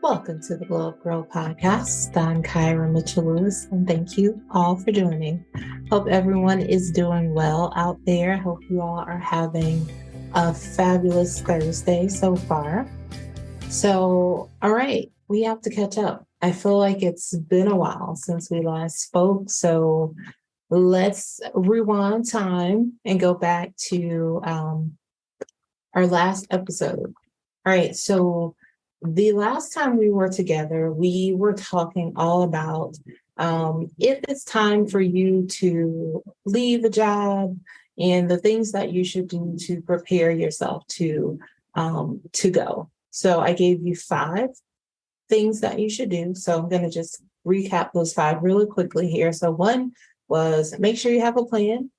Welcome to the Glow Up Girl podcast. I'm Kyra Mitchell Lewis, and thank you all for joining. Hope everyone is doing well out there. Hope you all are having a fabulous Thursday so far. All right, we have to catch up. I feel like it's been a while since we last spoke, so let's rewind time and go back to our last episode. All right, so the last time we were together, we were talking all about if it's time for you to leave a job and the things that you should do to prepare yourself to go. So I gave you 5 things that you should do. So I'm going to just recap those 5 really quickly here. So one was make sure you have a plan.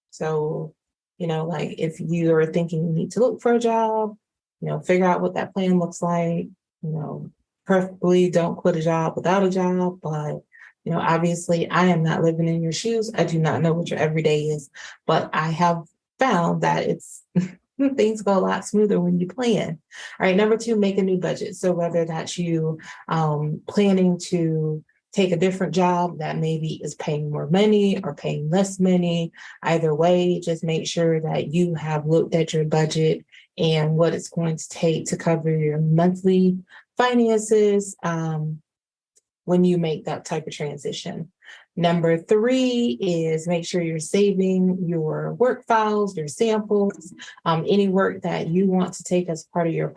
So, like if you are thinking you need to look for a job, figure out what that plan looks like, preferably don't quit a job without a job. But, obviously I am not living in your shoes. I do not know what your everyday is, but I have found that it's things go a lot smoother when you plan. All right. Number 2, make a new budget. So whether that's you planning to take a different job that maybe is paying more money or paying less money, either way, just make sure that you have looked at your budget and what it's going to take to cover your monthly finances when you make that type of transition. Number 3 is make sure you're saving your work files, your samples, any work that you want to take as part of your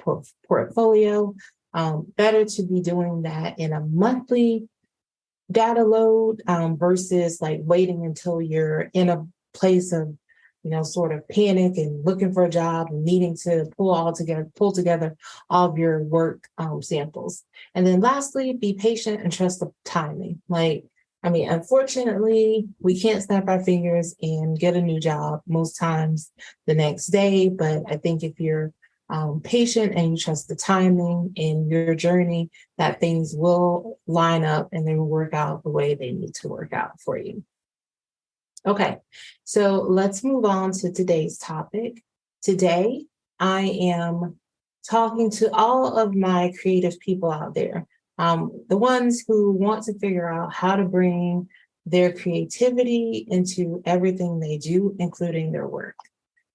portfolio. Better to be doing that in a monthly data load versus like waiting until you're in a place of sort of panic and looking for a job and needing to pull together all of your work samples. And then lastly, be patient and trust the timing. Unfortunately, we can't snap our fingers and get a new job most times the next day. But I think if you're patient and you trust the timing in your journey, that things will line up and they will work out the way they need to work out for you. Okay, so let's move on to today's topic. Today, I am talking to all of my creative people out there, the ones who want to figure out how to bring their creativity into everything they do, including their work.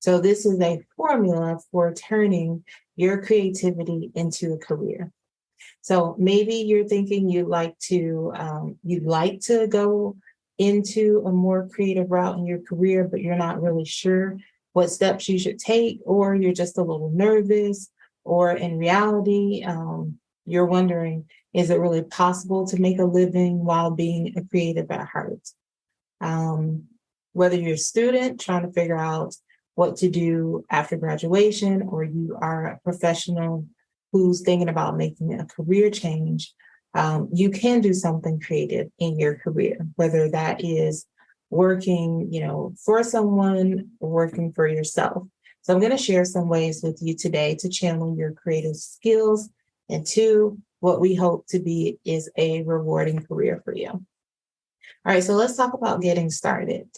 So this is a formula for turning your creativity into a career. So maybe you're thinking you'd like to go into a more creative route in your career, but you're not really sure what steps you should take, or you're just a little nervous, or in reality, you're wondering, is it really possible to make a living while being a creative at heart? Whether you're a student trying to figure out what to do after graduation, or you are a professional who's thinking about making a career change, you can do something creative in your career, whether that is working, for someone or working for yourself. So I'm going to share some ways with you today to channel your creative skills into what we hope to be is a rewarding career for you. All right, so let's talk about getting started.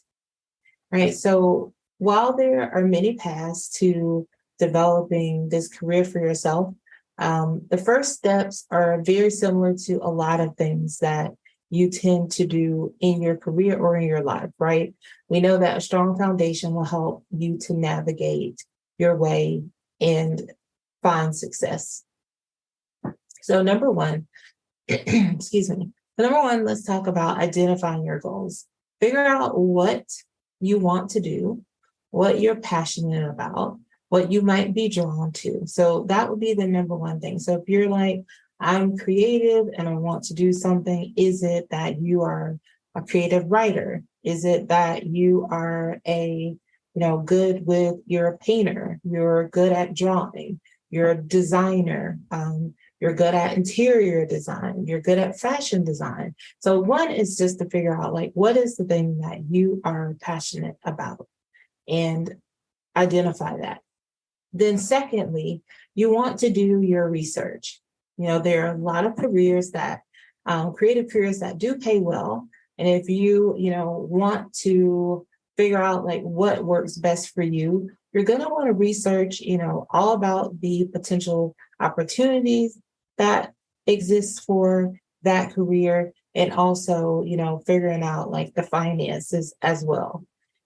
All right, so while there are many paths to developing this career for yourself, the first steps are very similar to a lot of things that you tend to do in your career or in your life, right? We know that a strong foundation will help you to navigate your way and find success. So number 1, excuse me. Number 1, let's talk about identifying your goals. Figure out what you want to do, what you're passionate about, what you might be drawn to. So that would be the number 1 thing. So if you're like, I'm creative and I want to do something, is it that you are a creative writer? Is it that you are you're a painter, you're good at drawing, you're a designer, you're good at interior design, you're good at fashion design. So 1 is just to figure out what is the thing that you are passionate about and identify that. Then secondly, you want to do your research. There are a lot of careers that, creative careers that do pay well. And if you, want to figure out what works best for you, you're going to want to research, all about the potential opportunities that exists for that career, and also, figuring out like the finances as well.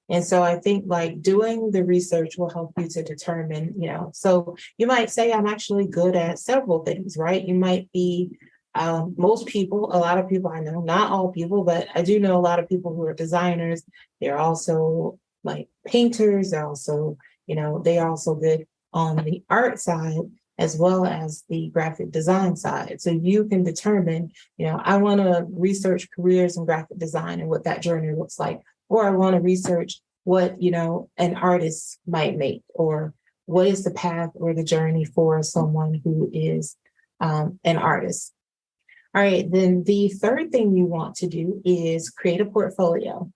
And so I think like doing the research will help you to determine, so you might say, I'm actually good at several things, right? You might be, most people, a lot of people I know, not all people, but I do know a lot of people who are designers. They're also like painters. They're also, they are also good on the art side as well as the graphic design side. So you can determine, I want to research careers in graphic design and what that journey looks like, or I want to research what, an artist might make, or what is the path or the journey for someone who is an artist. All right, then the third thing you want to do is create a portfolio.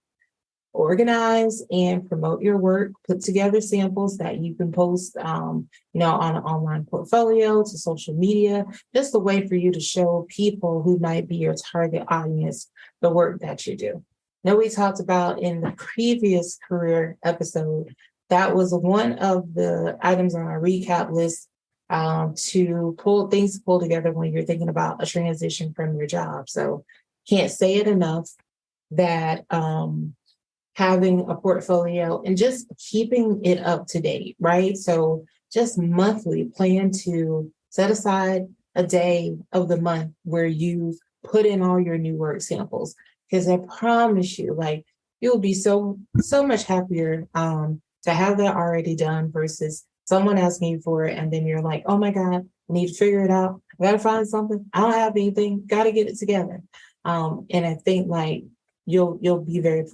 Organize and promote your work, put together samples that you can post, on an online portfolio, to social media, just a way for you to show people who might be your target audience the work that you do. Now, we talked about in the previous career episode, that was one of the items on our recap list, to pull together when you're thinking about a transition from your job. So can't say it enough that, having a portfolio and just keeping it up to date, right? So just monthly plan to set aside a day of the month where you put in all your new work samples. Because I promise you, like, you'll be so much happier to have that already done versus someone asking you for it. And then you're like, oh my God, I need to figure it out. I got to find something. I don't have anything. Got to get it together. And I think like you'll be very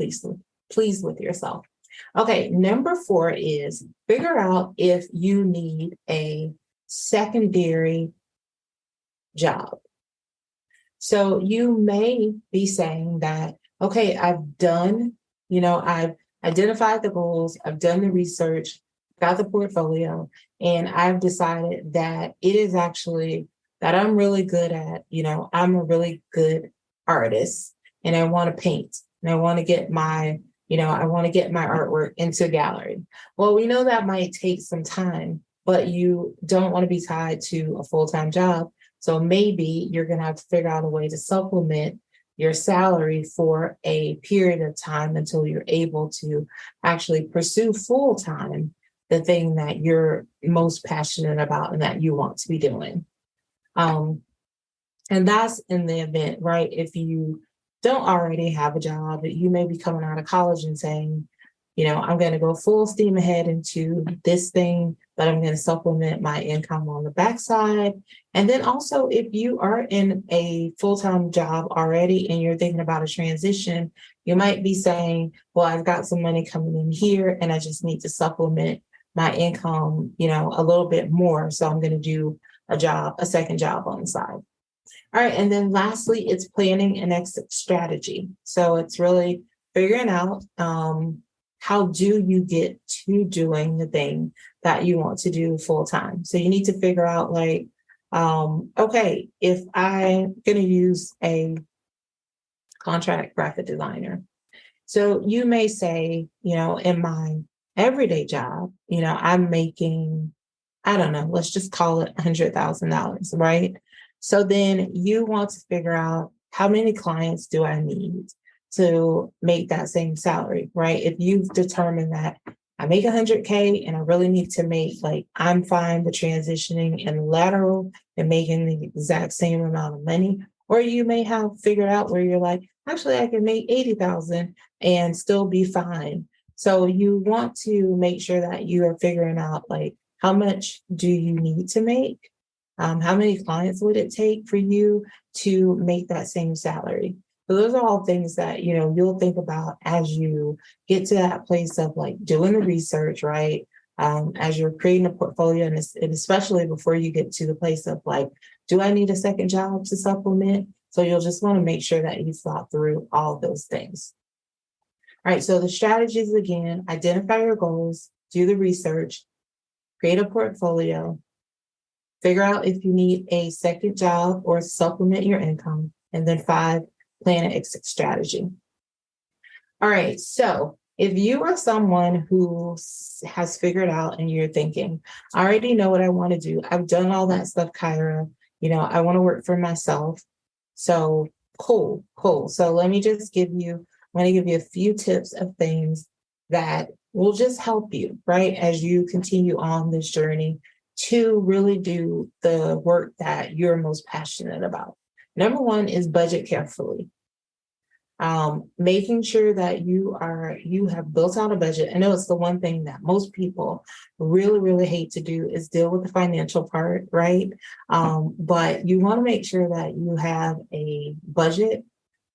pleased with yourself. Okay, number 4 is figure out if you need a secondary job. So you may be saying that, okay, I've identified the goals, I've done the research, got the portfolio, and I've decided that it is actually that I'm really good at, I'm a really good artist and I want to paint and I want to get my artwork into a gallery. Well, we know that might take some time, but you don't want to be tied to a full-time job. So maybe you're going to have to figure out a way to supplement your salary for a period of time until you're able to actually pursue full-time the thing that you're most passionate about and that you want to be doing. And that's in the event, right? If you don't already have a job, you may be coming out of college and saying, I'm going to go full steam ahead into this thing, but I'm going to supplement my income on the backside. And then also, if you are in a full-time job already and you're thinking about a transition, you might be saying, well, I've got some money coming in here and I just need to supplement my income, a little bit more. So I'm going to do a second job on the side. All right. And then lastly, it's planning an exit strategy. So it's really figuring out how do you get to doing the thing that you want to do full time. So you need to figure out like, okay, if I'm going to use a contract graphic designer. So you may say, in my everyday job, I'm making, I don't know, let's just call it $100,000, right? So then you want to figure out how many clients do I need to make that same salary, right? If you've determined that I make 100K and I really need to make, like, I'm fine with transitioning and lateral and making the exact same amount of money. Or you may have figured out where you're like, actually, I can make 80,000 and still be fine. So you want to make sure that you are figuring out, like, how much do you need to make? How many clients would it take for you to make that same salary? So those are all things that, you'll think about as you get to that place of like doing the research, right? As you're creating a portfolio, and especially before you get to the place of like, do I need a second job to supplement? So you'll just want to make sure that you thought through all of those things. All right, so the strategies again, identify your goals, do the research, create a portfolio, figure out if you need a second job or supplement your income, and then 5, plan an exit strategy. All right, so if you are someone who has figured out and you're thinking, I already know what I want to do. I've done all that stuff, Kyra. I want to work for myself. So cool. So let me just I'm going to give you a few tips of things that will just help you, right? As you continue on this journey to really do the work that you're most passionate about. Number one is budget carefully. Making sure that you have built out a budget. I know it's the one thing that most people really, really hate to do is deal with the financial part, right? But you want to make sure that you have a budget,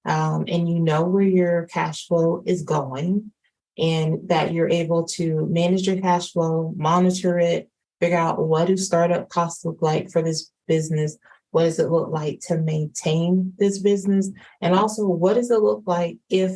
and you know where your cash flow is going, and that you're able to manage your cash flow, monitor it, figure out what do startup costs look like for this business. What does it look like to maintain this business? And also, what does it look like if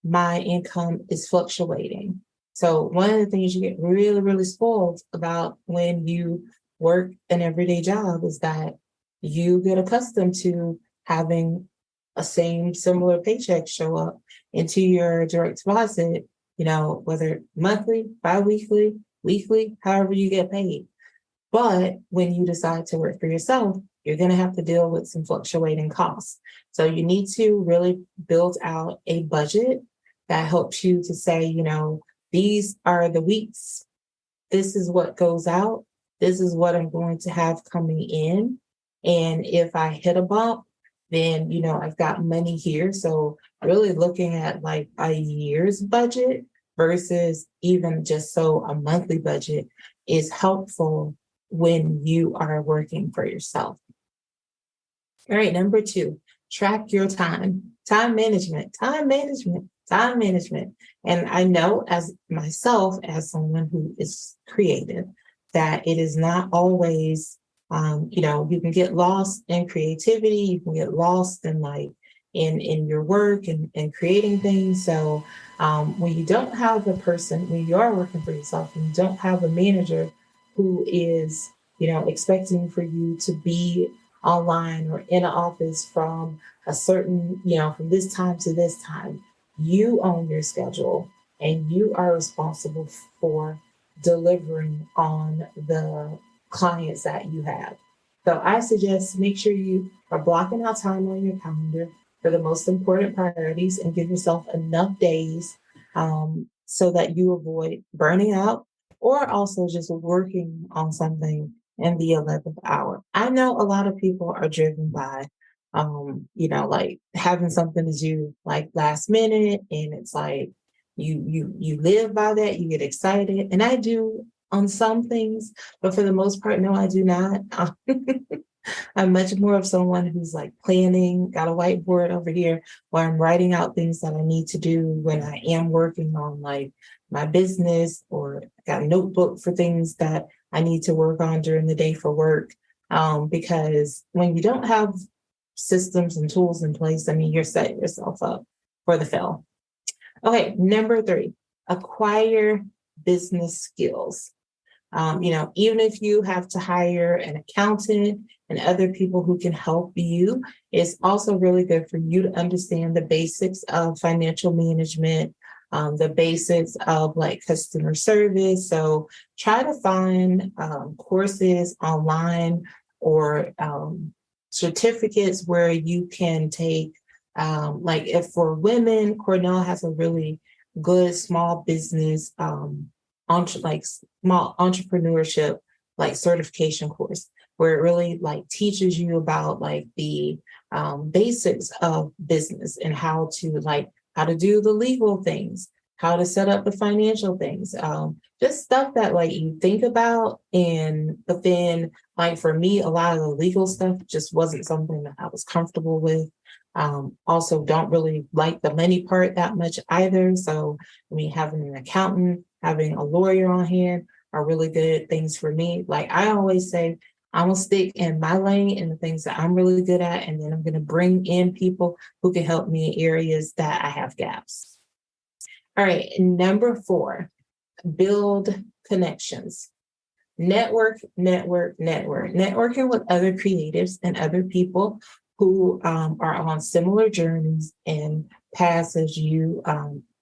my income is fluctuating? So one of the things you get really, really spoiled about when you work an everyday job is that you get accustomed to having a similar paycheck show up into your direct deposit, whether monthly, bi-weekly, weekly, however you get paid. But when you decide to work for yourself, you're going to have to deal with some fluctuating costs. So you need to really build out a budget that helps you to say, these are the weeks. This is what goes out. This is what I'm going to have coming in. And if I hit a bump, then, I've got money here. So really looking at like a year's budget versus even just so a monthly budget is helpful when you are working for yourself. All right, number 2, track your time. Time management. And I know as myself, as someone who is creative, that it is not always, you can get lost in creativity. You can get lost in in your work and creating things. So when you don't have when you are working for yourself and you don't have a manager who is, expecting for you to be online or in an office from a certain, from this time to this time, you own your schedule and you are responsible for delivering on the clients that you have. So I suggest make sure you are blocking out time on your calendar for the most important priorities and give yourself enough days so that you avoid burning out or also just working on something in the 11th hour. I know a lot of people are driven by, like having something to do like last minute, and it's like you live by that, you get excited, and I do on some things, but for the most part, no, I do not. I'm much more of someone who's like planning, got a whiteboard over here where I'm writing out things that I need to do when I am working on like my business, or got a notebook for things that I need to work on during the day for work. Because when you don't have systems and tools in place, I mean, you're setting yourself up for the fail. Okay, number 3, acquire business skills. Even if you have to hire an accountant and other people who can help you, it's also really good for you to understand the basics of financial management, the basics of like customer service. So try to find courses online or certificates where you can take, like if for women, Cornell has a really good small business small entrepreneurship like certification course where it really like teaches you about like the basics of business and how to do the legal things, how to set up the financial things, just stuff that like you think about. But then like for me, a lot of the legal stuff just wasn't something that I was comfortable with. Also don't really like the money part that much either. So I mean, having an accountant, having a lawyer on hand are really good things for me. Like I always say, I'm gonna stick in my lane and the things that I'm really good at, and then I'm gonna bring in people who can help me in areas that I have gaps. All right, number 4, build connections. Networking with other creatives and other people who are on similar journeys and paths as you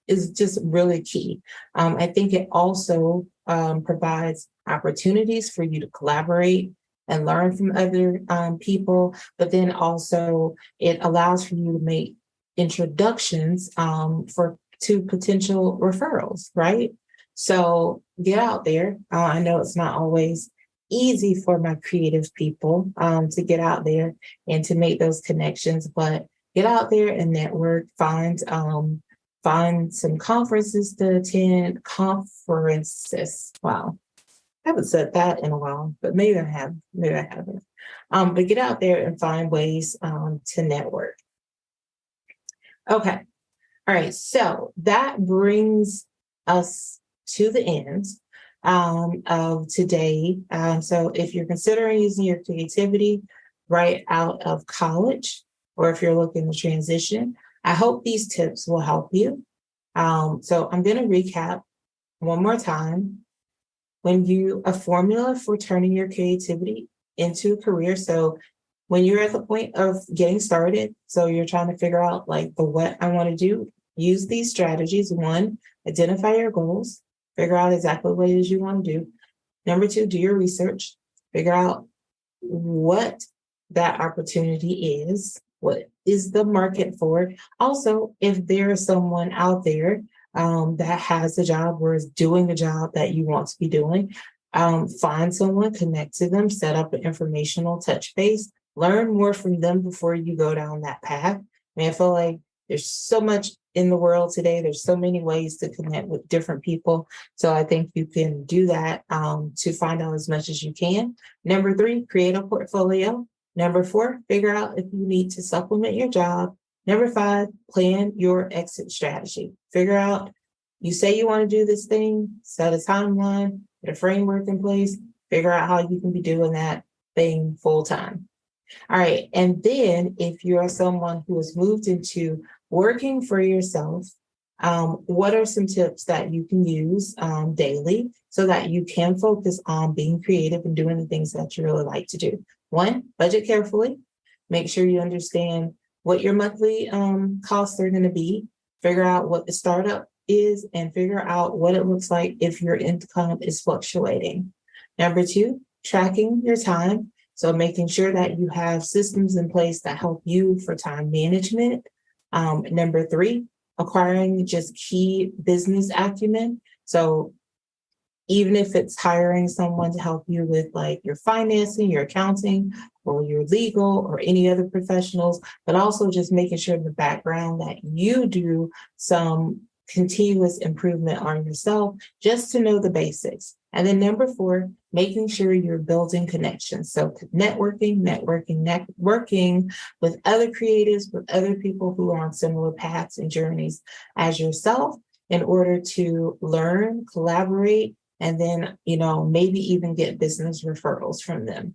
is just really key. I think it also provides opportunities for you to collaborate and learn from other people, but then also it allows for you to make introductions to potential referrals, right? So get out there. I know it's not always easy for my creative people to get out there and to make those connections, but get out there and network, find some conferences to attend. Conferences. Wow. I haven't said that in a while, but maybe I have. Maybe I haven't. But get out there and find ways to network. Okay. All right. So that brings us to the end of today. So if you're considering using your creativity right out of college, or if you're looking to transition, I hope these tips will help you. So I'm going to recap one more time. A formula for turning your creativity into a career. So when you're at the point of getting started, so you're trying to figure out like the what I want to do, use these strategies. One, identify your goals, figure out exactly what it is you want to do. Number two, do your research, figure out what that opportunity is, what is the market for it. Also, if there is someone out there that has a job or is doing the job that you want to be doing, find someone, connect to them, set up an informational touch base, learn more from them before you go down that path. I feel like there's so much in the world today. There's so many ways to connect with different people. So I think you can do that to find out as much as you can. Number three, create a portfolio. Number four, figure out if you need to supplement your job. Number five, plan your exit strategy. Figure out, you say you want to do this thing, set a timeline, put a framework in place, figure out how you can be doing that thing full time. All right. And then if you're someone who has moved into working for yourself, what are some tips that you can use daily so that you can focus on being creative and doing the things that you really like to do? One, budget carefully. Make sure you understand what your monthly costs are going to be. Figure out what the startup is and figure out what it looks like if your income is fluctuating. Number two, tracking your time. So making sure that you have systems in place that help you for time management. Number three, acquiring just key business acumen. So even if it's hiring someone to help you with like your financing, your accounting, or your legal or any other professionals, but also just making sure in the background that you do some continuous improvement on yourself just to know the basics. And then number four, making sure you're building connections. So networking with other creatives, with other people who are on similar paths and journeys as yourself in order to learn, collaborate, and then, maybe even get business referrals from them.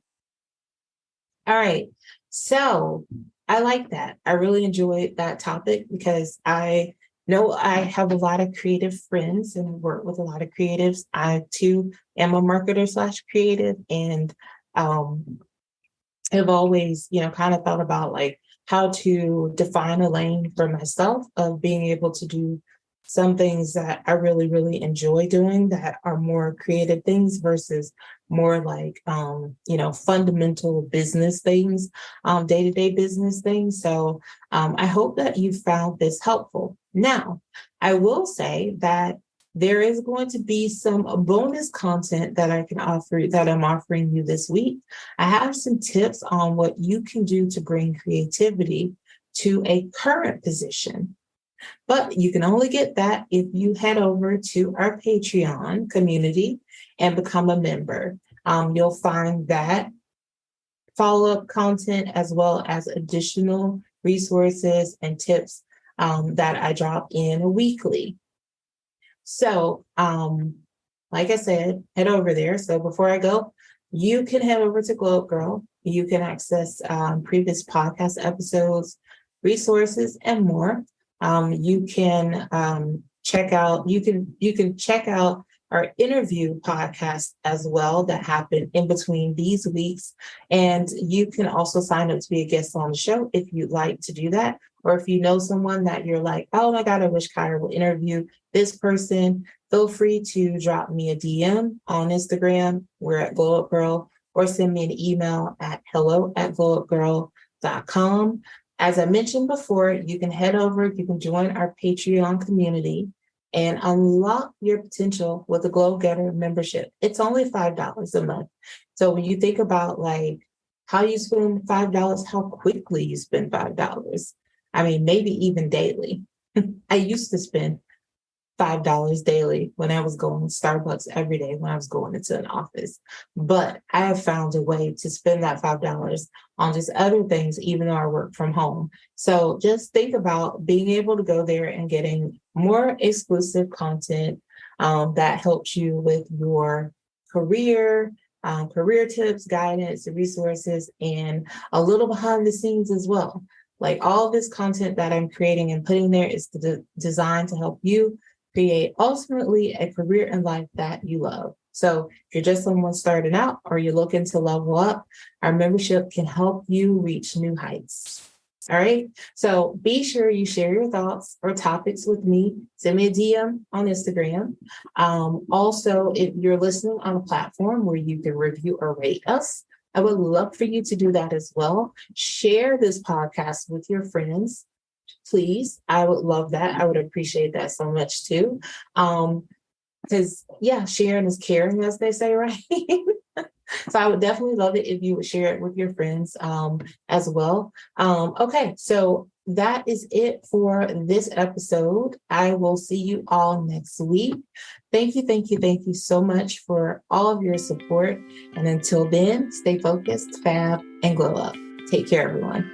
All right. So I like that. I really enjoyed that topic because I know I have a lot of creative friends and work with a lot of creatives. I too am a marketer / creative and have always, kind of thought about like how to define a lane for myself of being able to do some things that I really, really enjoy doing that are more creative things versus more like, fundamental business things, day-to-day business things. So I hope that you found this helpful. Now, I will say that there is going to be some bonus content that I'm offering you this week. I have some tips on what you can do to bring creativity to a current position. But you can only get that if you head over to our Patreon community and become a member. You'll find that follow-up content as well as additional resources and tips that I drop in weekly. So, like I said, head over there. So before I go, you can head over to Gyrl. You can access previous podcast episodes, resources, and more. You can check out our interview podcast as well that happen in between these weeks. And you can also sign up to be a guest on the show if you'd like to do that. Or if you know someone that you're like, oh my God, I wish Kyra will interview this person, feel free to drop me a DM on Instagram. We're at Glow Up Girl, or send me an email at hello@glow-up-gyrl.com. As I mentioned before, you can head over, you can join our Patreon community and unlock your potential with a Glow Getter membership. It's only $5 a month. So when you think about like how you spend $5, how quickly you spend $5. I mean, maybe even daily. I used to spend $5 daily when I was going to Starbucks every day when I was going into an office. But I have found a way to spend that $5 on just other things, even though I work from home. So just think about being able to go there and getting more exclusive content that helps you with your career, career tips, guidance, resources, and a little behind the scenes as well. Like all this content that I'm creating and putting there is designed to help you create ultimately a career in life that you love. So if you're just someone starting out or you're looking to level up, our membership can help you reach new heights. All right. So be sure you share your thoughts or topics with me. Send me a DM on Instagram. Also, if you're listening on a platform where you can review or rate us, I would love for you to do that as well. Share this podcast with your friends. Please, I would love that. I would appreciate that so much too. Because sharing is caring, as they say, right? So I would definitely love it if you would share it with your friends as well. Okay, so that is it for this episode. I will see you all next week. Thank you so much for all of your support. And until then, stay focused, fab, and glow up. Take care, everyone.